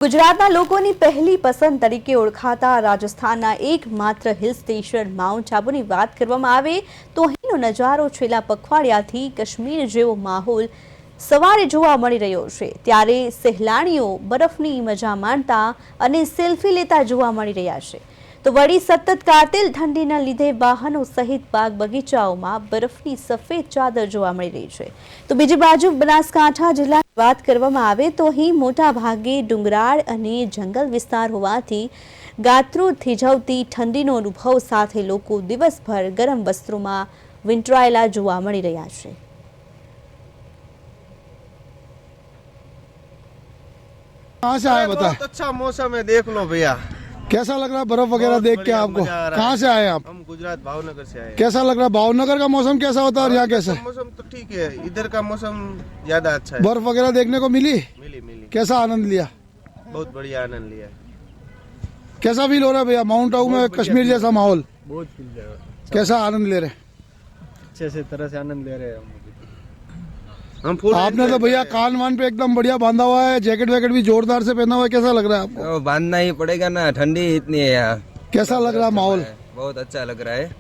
ગુજરાતના લોકોની પહેલી પસંદ તરીકે ઓળખાતા રાજસ્થાનના એકમાત્ર હિલ સ્ટેશન માઉન્ટ આબુની વાત કરવામાં આવે તો અહીંનો નજારો છેલ્લા પખવાડિયાથી કાશ્મીર જેવો માહોલ સવારે જોવા મળી રહ્યો છે। ત્યારે સહેલાણીઓ બરફની મજા માણતા અને સેલ્ફી લેતા જોવા મળી રહ્યા છે। તો વળી સતત કાતિલ ઠંડીના લીધે વાહનો સહિત બાગ બગીચાઓમાં બરફની સફેદ ચાદર જોવા મળી રહી છે। તો બીજી બાજુ બનાસકાંઠા જિલ્લાની વાત કરવામાં આવે તો અહીં મોટા ભાગે ડુંગરાળ અને જંગલ વિસ્તાર હોવાથી ગાત્રો થીજાવતી ઠંડીનો અનુભવ સાથે લોકો દિવસભર ગરમ વસ્ત્રોમાં વીંટળાયેલા જોવા મળી રહ્યા છે। कहाँ से आए बता? बहुत अच्छा मौसम है, देख लो भैया। कैसा लग रहा है बर्फ वगैरह देख के आपको? कहाँ से आए आप? हम गुजरात भावनगर से आए। कैसा लग रहा है? भावनगर का मौसम कैसा होता है और यहाँ कैसा है? मौसम तो ठीक है, इधर का मौसम ज्यादा अच्छा है। बर्फ वगैरह देखने को मिली? मिली कैसा आनंद लिया? बहुत बढ़िया आनंद लिया। कैसा फील हो रहा है भैया माउंट आबू में कश्मीर जैसा माहौल? बहुत फील जाएगा, कैसा आनंद ले रहे? अच्छे से तरह से आनंद ले रहे हैं हम फुल। आपने तो भैया कान वान पे एकदम बढ़िया बांधा हुआ है, जैकेट वैकेट भी जोरदार से पहना हुआ है, कैसा लग रहा है आपको? बांधना ही पड़ेगा ना, ठंडी इतनी है यहाँ। कैसा लग रहा है माहौल? बहुत अच्छा लग रहा है।